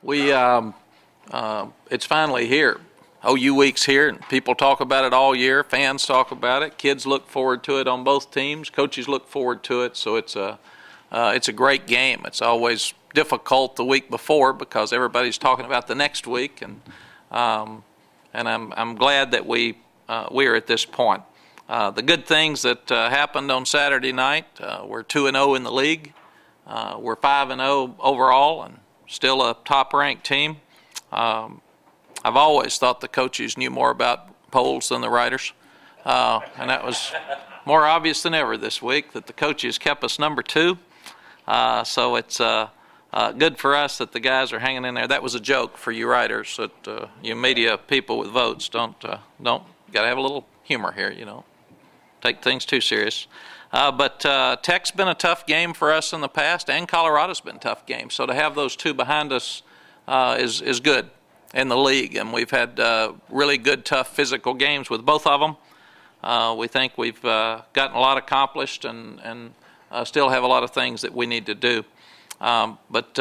It's finally here. OU Week's here, and people talk about it all year. Fans talk about it. Kids look forward to it on both teams. Coaches look forward to it. So it's a great game. It's always difficult the week before because everybody's talking about the next week, and I'm glad that we're at this point. The good things that happened on Saturday night, we're 2-0 in the league. We're 5-0 overall, and still a top-ranked team. I've always thought the coaches knew more about polls than the writers, and that was more obvious than ever this week that the coaches kept us number 2. So it's good for us that the guys are hanging in there. That was a joke for you writers, that you media people with votes don't got to have a little humor here, take things too serious. But Tech's been a tough game for us in the past, and Colorado's been a tough game. So to have those two behind us is good in the league, and we've had really good, tough physical games with both of them. We think we've gotten a lot accomplished and still have a lot of things that we need to do. But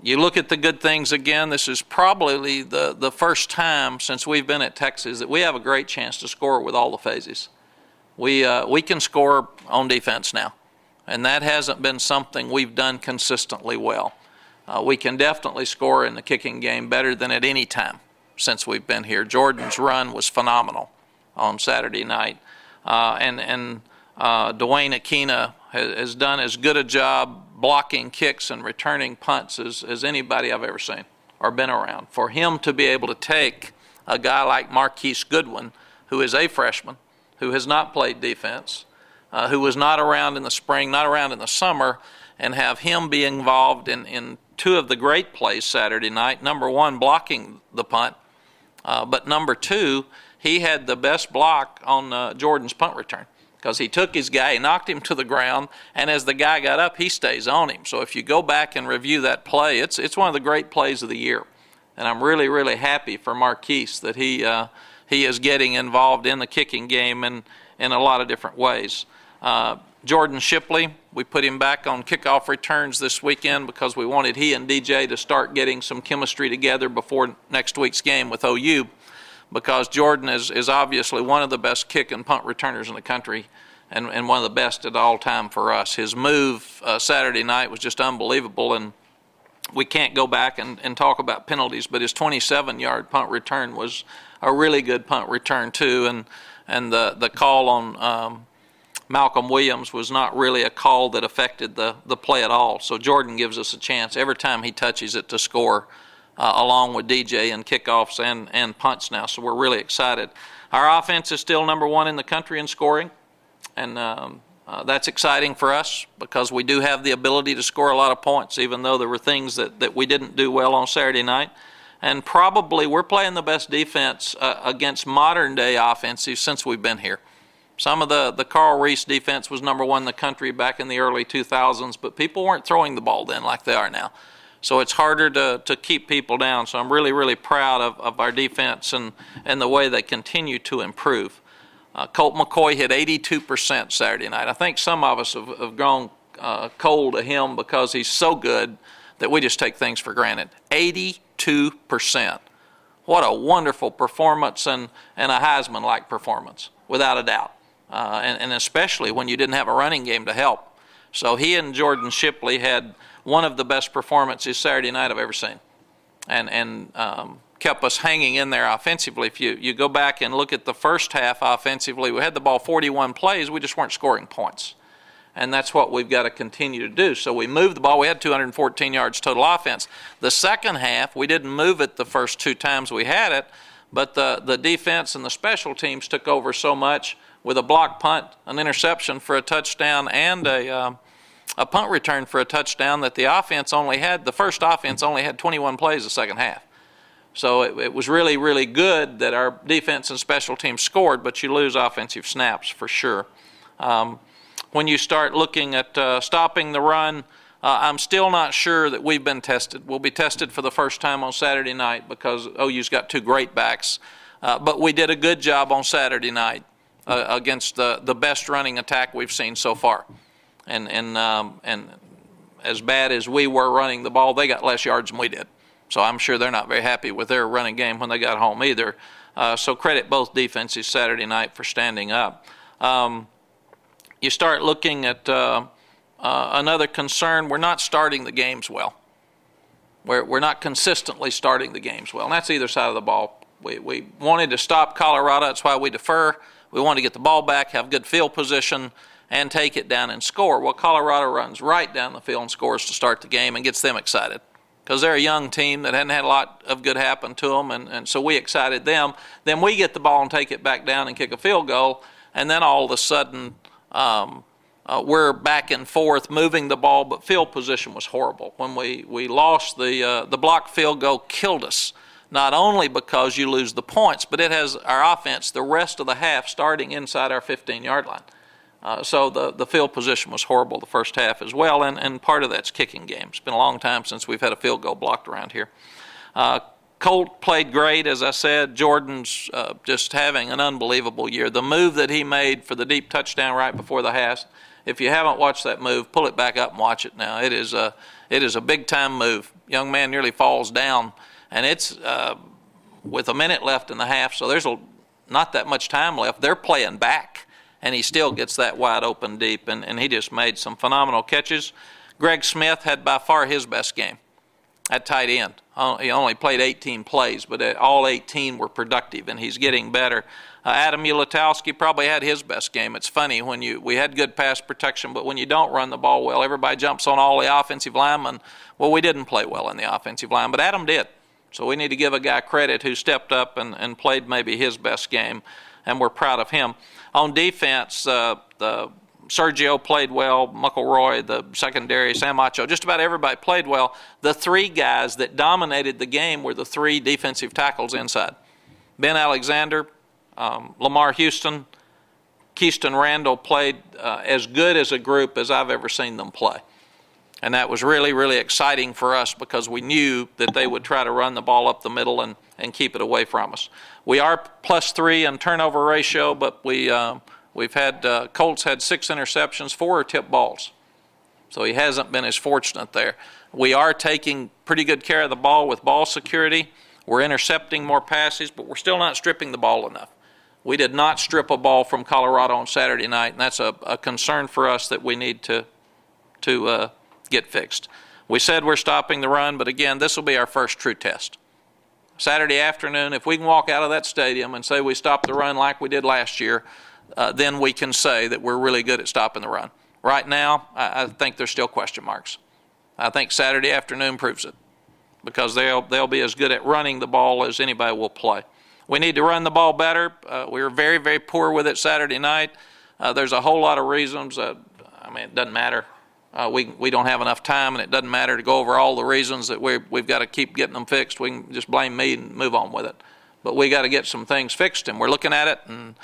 you look at the good things again, this is probably the first time since we've been at Texas that we have a great chance to score with all the phases. We can score on defense now, and that hasn't been something we've done consistently well. We can definitely score in the kicking game better than at any time since we've been here. Jordan's run was phenomenal on Saturday night, and Dwayne Aquina has done as good a job blocking kicks and returning punts as anybody I've ever seen or been around. For him to be able to take a guy like Marquise Goodwin, who is a freshman, who has not played defense, who was not around in the spring, not around in the summer, and have him be involved in two of the great plays Saturday night. Number one, blocking the punt, but number two, he had the best block on Jordan's punt return because he took his guy, he knocked him to the ground, and as the guy got up, he stays on him. So if you go back and review that play, it's one of the great plays of the year. And I'm really, really happy for Marquise that he is getting involved in the kicking game in a lot of different ways. Jordan Shipley, we put him back on kickoff returns this weekend because we wanted he and DJ to start getting some chemistry together before next week's game with OU, because Jordan is obviously one of the best kick and punt returners in the country and one of the best at all time for us. His move Saturday night was just unbelievable, and we can't go back and talk about penalties, but his 27-yard punt return was a really good punt return too, and the call on Malcolm Williams was not really a call that affected the play at all. So Jordan gives us a chance every time he touches it to score, along with DJ in kickoffs and punts now. So we're really excited. Our offense is still number 1 in the country in scoring, and that's exciting for us because we do have the ability to score a lot of points, even though there were things that we didn't do well on Saturday night. And probably we're playing the best defense against modern-day offenses since we've been here. Some of the Carl Reese defense was number 1 in the country back in the early 2000s, but people weren't throwing the ball then like they are now. So it's harder to keep people down. So I'm really, really proud of our defense and the way they continue to improve. Colt McCoy hit 82% Saturday night. I think some of us have gone cold to him because he's so good that we just take things for granted. 82%. What a wonderful performance and a Heisman-like performance, without a doubt. And especially when you didn't have a running game to help. So he and Jordan Shipley had one of the best performances Saturday night I've ever seen, and kept us hanging in there offensively. If you go back and look at the first half offensively, we had the ball 41 plays, we just weren't scoring points. And that's what we've got to continue to do. So we moved the ball. We had 214 yards total offense. The second half, we didn't move it the first 2 times we had it, but the defense and the special teams took over so much with a block punt, an interception for a touchdown, and a punt return for a touchdown that the first offense only had 21 plays the second half. So it was really, really good that our defense and special teams scored, but you lose offensive snaps for sure. When you start looking at stopping the run, I'm still not sure that we've been tested. We'll be tested for the first time on Saturday night because OU's got 2 great backs. But we did a good job on Saturday night against the best running attack we've seen so far. And as bad as we were running the ball, they got less yards than we did. So I'm sure they're not very happy with their running game when they got home either. So credit both defenses Saturday night for standing up. You start looking at another concern. We're not starting the games well. We're not consistently starting the games well, and that's either side of the ball. We wanted to stop Colorado. That's why we defer. We want to get the ball back, have good field position, and take it down and score. Well, Colorado runs right down the field and scores to start the game and gets them excited because they're a young team that hadn't had a lot of good happen to them, and so we excited them. Then we get the ball and take it back down and kick a field goal, and then all of a sudden we're back and forth moving the ball, but field position was horrible. When we lost the blocked field goal killed us. Not only because you lose the points, but it has our offense the rest of the half starting inside our 15-yard line. So the field position was horrible the first half as well, and part of that's kicking game. It's been a long time since we've had a field goal blocked around here. Colt played great, as I said. Jordan's just having an unbelievable year. The move that he made for the deep touchdown right before the half, if you haven't watched that move, pull it back up and watch it now. It is a big-time move. Young man nearly falls down. And it's with a minute left in the half, so there's not that much time left. They're playing back, and he still gets that wide open deep, and he just made some phenomenal catches. Greg Smith had by far his best game at tight end. He only played 18 plays, but all 18 were productive, and he's getting better. Adam Ulatowski probably had his best game. It's funny, we had good pass protection, but when you don't run the ball well, everybody jumps on all the offensive linemen. Well, we didn't play well in the offensive line, but Adam did. So we need to give a guy credit who stepped up and played maybe his best game, and we're proud of him. On defense, Sergio played well, McElroy, the secondary, Sam Acho, just about everybody played well. The three guys that dominated the game were the three defensive tackles inside. Ben Alexander, Lamar Houston, Keyston Randall played as good as a group as I've ever seen them play. And that was really, really exciting for us because we knew that they would try to run the ball up the middle and keep it away from us. We are +3 in turnover ratio, but we've had Colts had 6 interceptions, 4 are tipped balls. So he hasn't been as fortunate there. We are taking pretty good care of the ball with ball security. We're intercepting more passes, but we're still not stripping the ball enough. We did not strip a ball from Colorado on Saturday night, and that's a concern for us that we need to get fixed. We said we're stopping the run, but again, this will be our first true test. Saturday afternoon, if we can walk out of that stadium and say we stopped the run like we did last year, then we can say that we're really good at stopping the run. Right now, I think there's still question marks. I think Saturday afternoon proves it because they'll be as good at running the ball as anybody will play. We need to run the ball better. We were very, very poor with it Saturday night. There's a whole lot of reasons. I mean, it doesn't matter. We don't have enough time, and it doesn't matter to go over all the reasons that we've got to keep getting them fixed. We can just blame me and move on with it. But we got to get some things fixed, and we're looking at it. And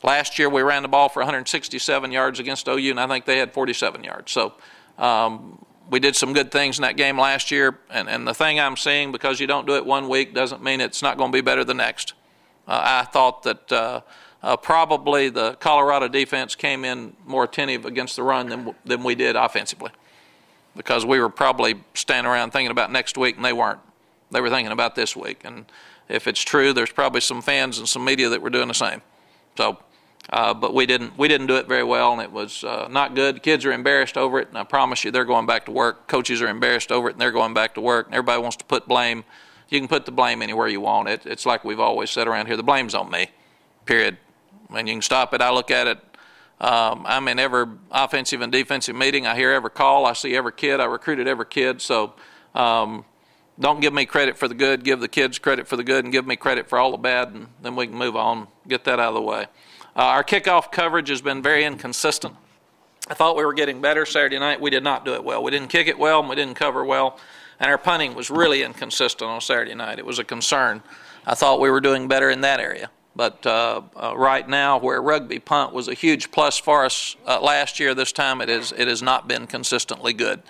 last year we ran the ball for 167 yards against OU, and I think they had 47 yards. So we did some good things in that game last year. And the thing I'm seeing, because you don't do it one week doesn't mean it's not going to be better the next. I thought that probably the Colorado defense came in more attentive against the run than we did offensively because we were probably standing around thinking about next week, and they weren't. They were thinking about this week. And if it's true, there's probably some fans and some media that were doing the same. So, but we didn't do it very well, and it was not good. Kids are embarrassed over it, and I promise you they're going back to work. Coaches are embarrassed over it, and they're going back to work. And everybody wants to put blame. You can put the blame anywhere you want. It's like we've always said around here, the blame's on me, period. And you can stop it. I look at it. I'm in every offensive and defensive meeting. I hear every call. I see every kid. I recruited every kid. So don't give me credit for the good. Give the kids credit for the good and give me credit for all the bad, and then we can move on, get that out of the way. Our kickoff coverage has been very inconsistent. I thought we were getting better Saturday night. We did not do it well. We didn't kick it well, and we didn't cover well. And our punting was really inconsistent on Saturday night. It was a concern. I thought we were doing better in that area. But right now, where rugby punt was a huge plus for us last year, this time it has not been consistently good.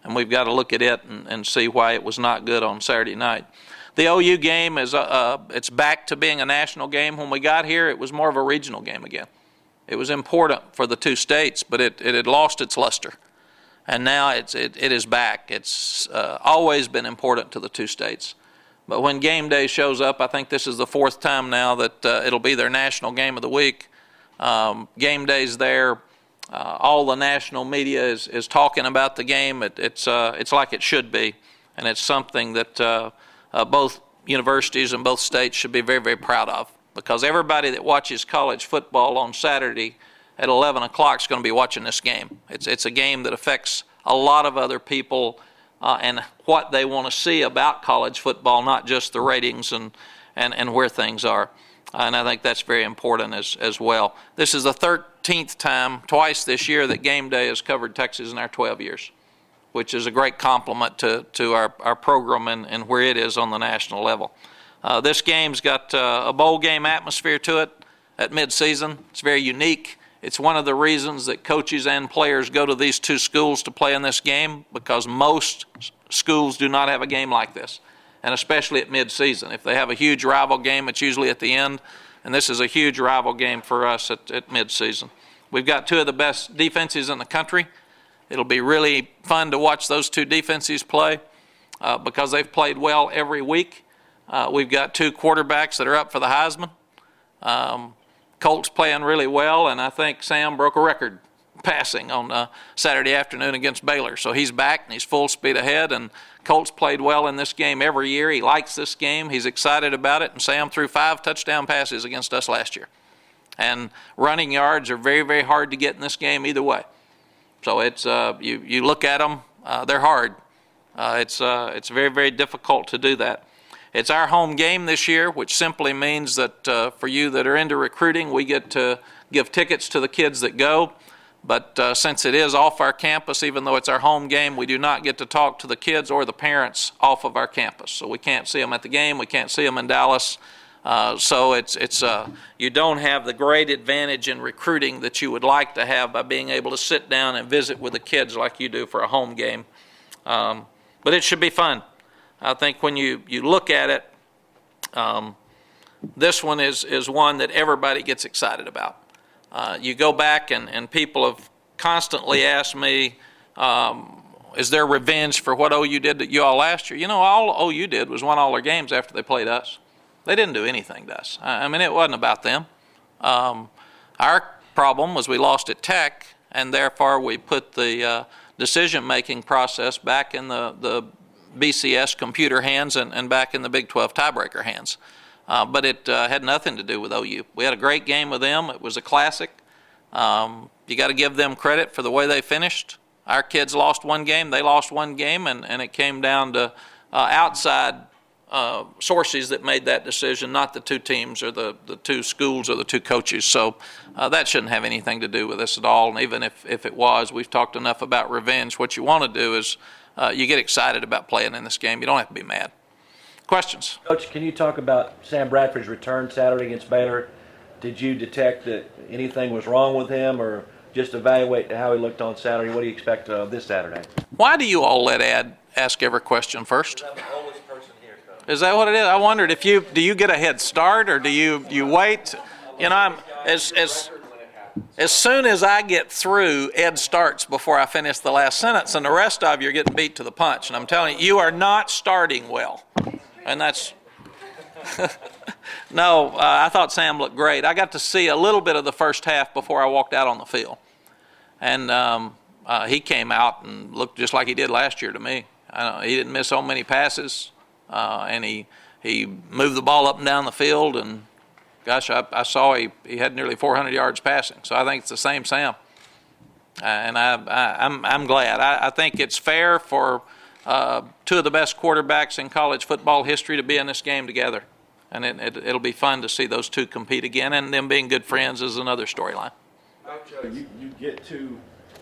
And we've got to look at it and see why it was not good on Saturday night. The OU game is it's back to being a national game. When we got here, it was more of a regional game again. It was important for the two states, but it had lost its luster. and now it is back. It's always been important to the two states. But when game day shows up, I think this is the fourth time now that it'll be their national game of the week. Game day's there. All the national media is talking about the game. It's like it should be, and it's something that both universities and both states should be very, very proud of, because everybody that watches college football on Saturday at 11 o'clock is going to be watching this game. It's a game that affects a lot of other people and what they want to see about college football, not just the ratings and where things are. And I think that's very important as well. This is the 13th time, twice this year, that game day has covered Texas in our 12 years, which is a great compliment to our program and where it is on the national level. This game's got a bowl game atmosphere to it at midseason. It's very unique. It's one of the reasons that coaches and players go to these two schools to play in this game, because most schools do not have a game like this, and especially at midseason. If they have a huge rival game, it's usually at the end, and this is a huge rival game for us at midseason. We've got two of the best defenses in the country. It'll be really fun to watch those two defenses play because they've played well every week. We've got two quarterbacks that are up for the Heisman. Colt's playing really well, and I think Sam broke a record passing on Saturday afternoon against Baylor. So he's back, and he's full speed ahead, and Colt's played well in this game every year. He likes this game. He's excited about it, and Sam threw 5 touchdown passes against us last year. And running yards are very, very hard to get in this game either way. So it's you look at them, they're hard. It's very, very difficult to do that. It's our home game this year, which simply means that for you that are into recruiting, we get to give tickets to the kids that go. But since it is off our campus, even though it's our home game, we do not get to talk to the kids or the parents off of our campus. So we can't see them at the game. We can't see them in Dallas. So you don't have the great advantage in recruiting that you would like to have by being able to sit down and visit with the kids like you do for a home game. But it should be fun. I think when you look at it, this one is one that everybody gets excited about. You go back and people have constantly asked me, is there revenge for what OU did to you all last year? You know, all OU did was won all their games after they played us. They didn't do anything to us. I mean, it wasn't about them. Our problem was we lost at Tech, and therefore we put the decision-making process back in the BCS computer hands and back in the Big 12 tiebreaker hands. But it had nothing to do with OU. We had a great game with them. It was a classic. You got to give them credit for the way they finished. Our kids lost one game. They lost one game, and it came down to outside sources that made that decision, not the two teams or the two schools or the two coaches. So that shouldn't have anything to do with this at all. And even if it was, we've talked enough about revenge. What you want to do is you get excited about playing in this game. You don't have to be mad. Questions? Coach, can you talk about Sam Bradford's return Saturday against Baylor? Did you detect that anything was wrong with him, or just evaluate how he looked on Saturday? What do you expect this Saturday? Why do you all let Ad ask every question first? I'm the oldest person here, Coach. Is that what it is? I wondered if do you get a head start, or do you wait? You know, I'm as soon as I get through, Ed starts before I finish the last sentence, and the rest of you are getting beat to the punch. And I'm telling you, you are not starting well. And that's no, I thought Sam looked great. I got to see a little bit of the first half before I walked out on the field. And he came out and looked just like he did last year to me. He didn't miss so many passes, and he moved the ball up and down the field. And, gosh, I saw he had nearly 400 yards passing. So I think it's the same Sam. And I'm glad. I think it's fair for two of the best quarterbacks in college football history to be in this game together. And it'll be fun to see those two compete again, and them being good friends is another storyline. You get to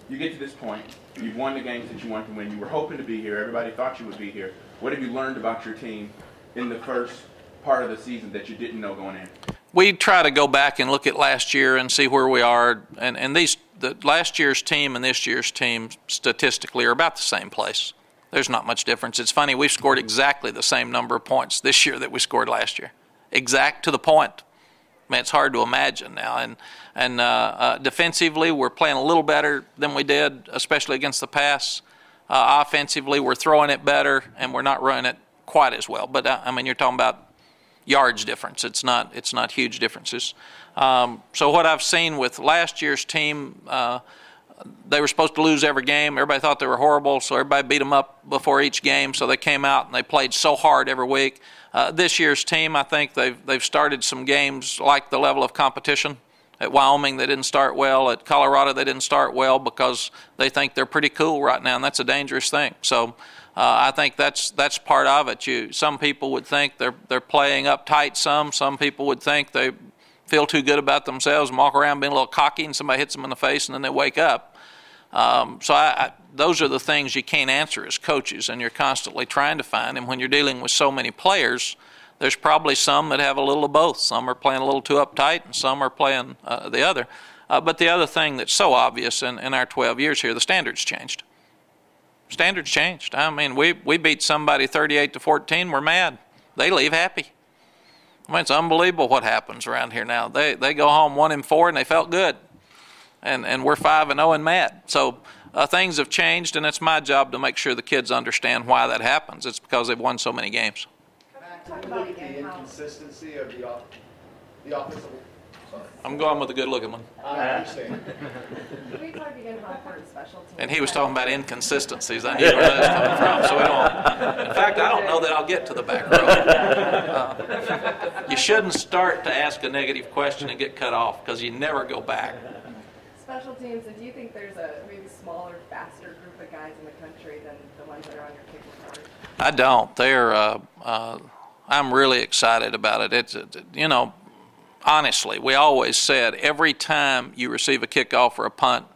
this point. You've won the games that you wanted to win. You were hoping to be here. Everybody thought you would be here. What have you learned about your team in the first part of the season that you didn't know going in? We try to go back and look at last year and see where we are. And the last year's team and this year's team statistically are about the same place. There's not much difference. It's funny, we've scored exactly the same number of points this year that we scored last year. Exact to the point. I mean, it's hard to imagine now. And defensively, we're playing a little better than we did, especially against the pass. Offensively, we're throwing it better, and we're not running it quite as well. But I mean, you're talking about yards difference. It's not huge differences. So what I've seen with last year's team, they were supposed to lose every game. Everybody thought they were horrible, so everybody beat them up before each game. So they came out and they played so hard every week. This year's team, I think they've started some games like the level of competition. At Wyoming, they didn't start well. At Colorado, they didn't start well because they think they're pretty cool right now, and that's a dangerous thing. So I think that's part of it. Some people would think they're playing uptight. Some people would think they feel too good about themselves and walk around being a little cocky, and somebody hits them in the face, and then they wake up. So those are the things you can't answer as coaches, and you're constantly trying to find. And when you're dealing with so many players, there's probably some that have a little of both. Some are playing a little too uptight, and some are playing the other. But the other thing that's so obvious in our 12 years here, the standards changed. Standards changed. I mean, we beat somebody 38-14. We're mad. They leave happy. I mean, it's unbelievable what happens around here now. They go home 1-4, and they felt good. And we're 5-0 and mad. So things have changed, and it's my job to make sure the kids understand why that happens. It's because they've won so many games. Talk about the inconsistency of the offensive. Sorry. I'm going with a good-looking one. I understand. Can we talk again how important special teams? And he was talking about inconsistencies. I knew where that was coming from. So we don't. In fact, I don't know that I'll get to the back row. You shouldn't start to ask a negative question and get cut off because you never go back. Special teams. And do you think there's a maybe smaller, faster group of guys in the country than the ones that are on your kicking card? I don't. I'm really excited about it. Honestly, we always said every time you receive a kickoff or a punt,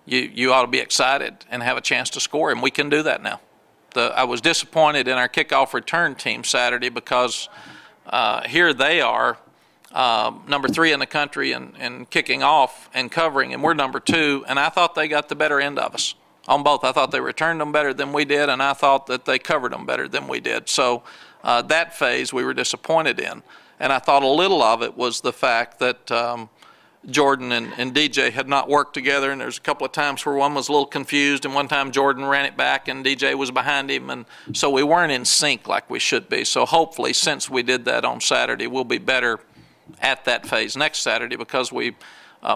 you ought to be excited and have a chance to score, and we can do that now. I was disappointed in our kickoff return team Saturday because here they are, number 3 in the country in kicking off and covering, and we're number 2, and I thought they got the better end of us on both. I thought they returned them better than we did, and I thought that they covered them better than we did. So that phase we were disappointed in. And I thought a little of it was the fact that Jordan and DJ had not worked together, and there's a couple of times where one was a little confused, and one time Jordan ran it back and DJ was behind him, and so we weren't in sync like we should be. So hopefully, since we did that on Saturday, we'll be better at that phase next Saturday because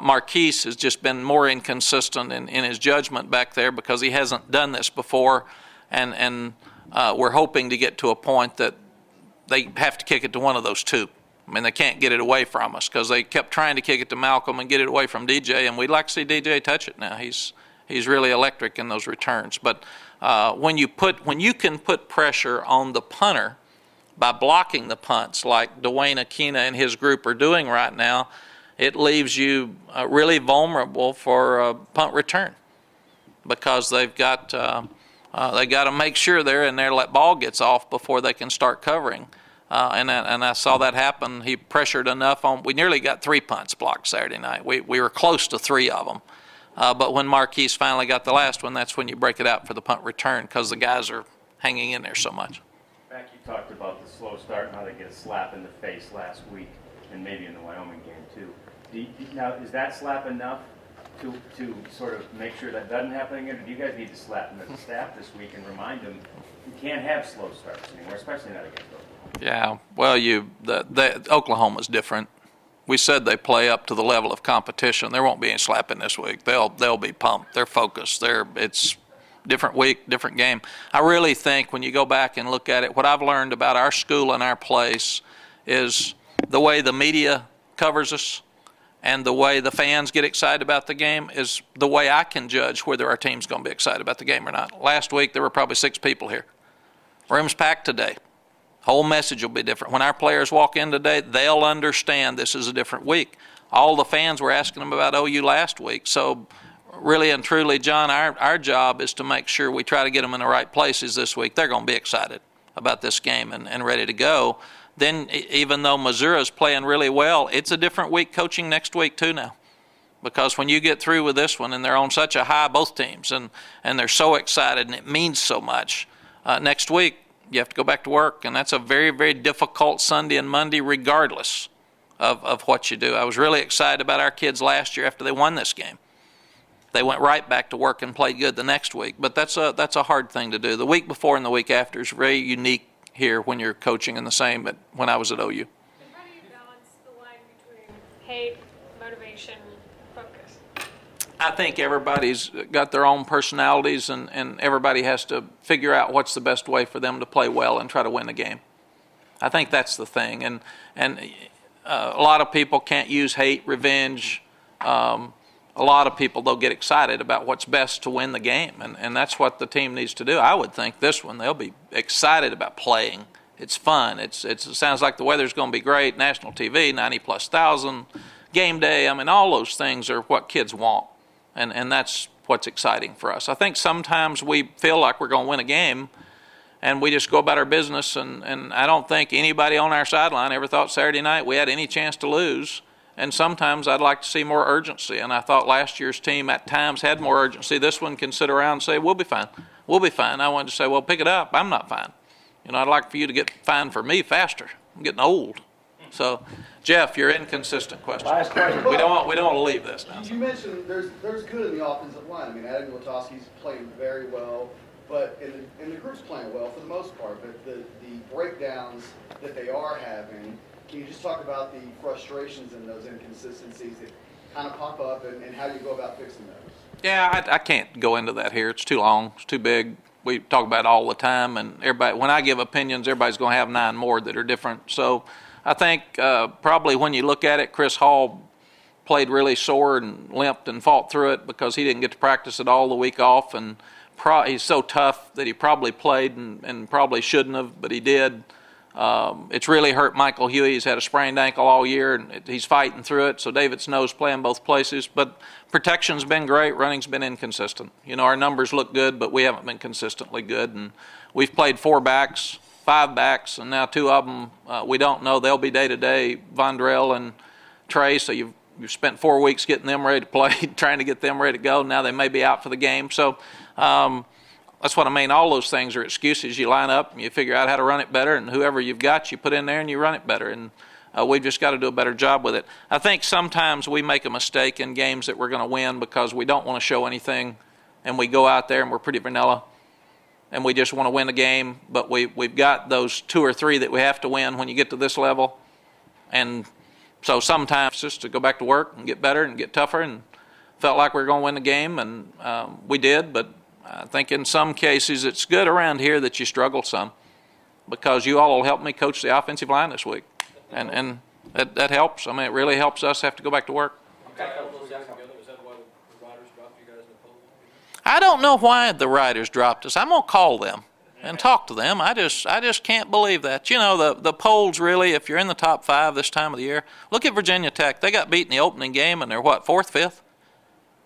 Marquise has just been more inconsistent in his judgment back there because he hasn't done this before, and we're hoping to get to a point that they have to kick it to one of those two. I mean, they can't get it away from us because they kept trying to kick it to Malcolm and get it away from DJ, and we'd like to see DJ touch it now. He's really electric in those returns. But when you can put pressure on the punter by blocking the punts like Dwayne Aquina and his group are doing right now, it leaves you really vulnerable for a punt return because they've got to make sure they're in there, let ball gets off before they can start covering. And I saw that happen. He pressured enough on. We nearly got 3 punts blocked Saturday night. We were close to 3 of them. But when Marquise finally got the last one, that's when you break it out for the punt return because the guys are hanging in there so much. Mack, you talked about the slow start and how they get a slap in the face last week and maybe in the Wyoming game too. Now, is that slap enough to sort of make sure that doesn't happen again? Or do you guys need to slap them as a staff this week and remind them you can't have slow starts anymore, especially not against Oklahoma? Yeah, well, Oklahoma's different. We said they play up to the level of competition. There won't be any slapping this week. They'll be pumped. They're focused. It's different week, different game. I really think when you go back and look at it, what I've learned about our school and our place is the way the media covers us and the way the fans get excited about the game is the way I can judge whether our team's going to be excited about the game or not. Last week, there were probably 6 people here. Room's packed today. Whole message will be different. When our players walk in today, they'll understand this is a different week. All the fans were asking them about OU last week. So really and truly, John, our job is to make sure we try to get them in the right places this week. They're going to be excited about this game and ready to go. Then even though Missouri's playing really well, it's a different week coaching next week too now. Because when you get through with this one and they're on such a high, both teams, and they're so excited and it means so much, next week you have to go back to work, and that's a very, very difficult Sunday and Monday regardless of what you do. I was really excited about our kids last year after they won this game. They went right back to work and played good the next week. But that's a hard thing to do. The week before and the week after is very unique here when you're coaching in the same. But when I was at OU. And how do you balance the line between hate, motivation, focus? I think everybody's got their own personalities, and everybody has to figure out what's the best way for them to play well and try to win the game. I think that's the thing. And a lot of people can't use hate, revenge. A lot of people, they'll get excited about what's best to win the game, and that's what the team needs to do. I would think this one, they'll be excited about playing. It's fun. It sounds like the weather's going to be great, national TV, 90-plus thousand, game day. I mean, all those things are what kids want, and that's what's exciting for us. I think sometimes we feel like we're going to win a game, and we just go about our business, and I don't think anybody on our sideline ever thought Saturday night we had any chance to lose. And sometimes I'd like to see more urgency, and I thought last year's team at times had more urgency. This one can sit around and say, we'll be fine. We'll be fine. I wanted to say, well, pick it up. I'm not fine. You know, I'd like for you to get fine for me faster. I'm getting old. So, Jeff, your inconsistent question. Last question. We don't want to leave this now. You mentioned there's good in the offensive line. I mean, Adam Latowski's playing very well, but and the group's playing well for the most part. But the breakdowns that they are having, can you just talk about the frustrations and those inconsistencies that kind of pop up and how you go about fixing those? Yeah, I can't go into that here. It's too long. It's too big. We talk about it all the time, and everybody. When I give opinions, everybody's going to have 9 more that are different. So I think probably when you look at it, Chris Hall played really sore and limped and fought through it because he didn't get to practice at all the week off, and he's so tough that he probably played and probably shouldn't have, but he did. It's really hurt Michael Huey. He's had a sprained ankle all year, and he's fighting through it. So David Snow's playing both places. But protection's been great. Running's been inconsistent. You know, our numbers look good, but we haven't been consistently good. And we've played 4 backs, 5 backs, and now 2 of them we don't know. They'll be day-to-day, Vondrell and Trey. So you've spent 4 weeks getting them ready to play, trying to get them ready to go. Now they may be out for the game. So that's what I mean. All those things are excuses. You line up and you figure out how to run it better, and whoever you've got, you put in there and you run it better. And we've just got to do a better job with it. I think sometimes we make a mistake in games that we're going to win because we don't want to show anything, and we go out there and we're pretty vanilla, and we just want to win the game. But we've got those 2 or 3 that we have to win when you get to this level. And so sometimes just to go back to work and get better and get tougher, and felt like we were going to win the game, and we did, but I think in some cases it's good around here that you struggle some, because you all will help me coach the offensive line this week, and that helps. I mean, it really helps us have to go back to work. I don't know why the Riders dropped us. I'm going to call them and talk to them. I just can't believe that. You know, the polls really, if you're in the top 5 this time of the year, look at Virginia Tech. They got beat in the opening game, and they're what, 4th, 5th?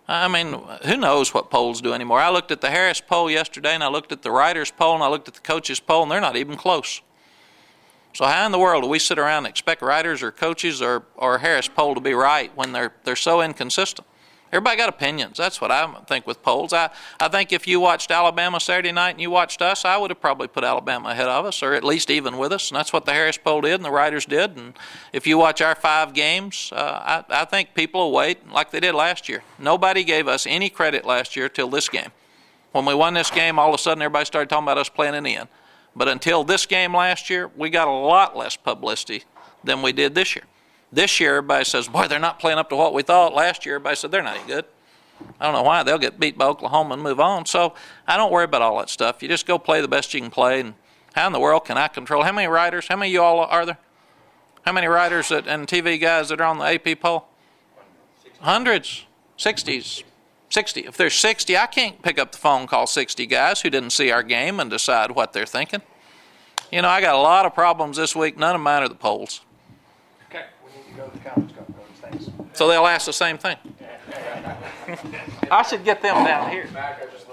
I mean, who knows what polls do anymore? I looked at the Harris poll yesterday, and I looked at the Riders poll, and I looked at the coaches poll, and they're not even close. So how in the world do we sit around and expect Riders or coaches or Harris poll to be right when they're so inconsistent? Everybody got opinions. That's what I think with polls. I think if you watched Alabama Saturday night and you watched us, I would have probably put Alabama ahead of us, or at least even with us. And that's what the Harris poll did and the Riders did. And if you watch our 5 games, I think people will wait like they did last year. Nobody gave us any credit last year till this game. When we won this game, all of a sudden everybody started talking about us playing in the end. But until this game last year, we got a lot less publicity than we did this year. This year, everybody says, boy, they're not playing up to what we thought. Last year, everybody said they're not any good. I don't know why. They'll get beat by Oklahoma and move on. So I don't worry about all that stuff. You just go play the best you can play. And how in the world can I control? How many writers? How many of you all are there? How many writers and TV guys that are on the AP poll? Hundreds. 60s. 60. If there's 60, I can't pick up the phone and call 60 guys who didn't see our game and decide what they're thinking. You know, I got a lot of problems this week. None of mine are the polls. Okay, we need to go to the conference call. Thanks. So they'll ask the same thing. I should get them down here. Mack, I just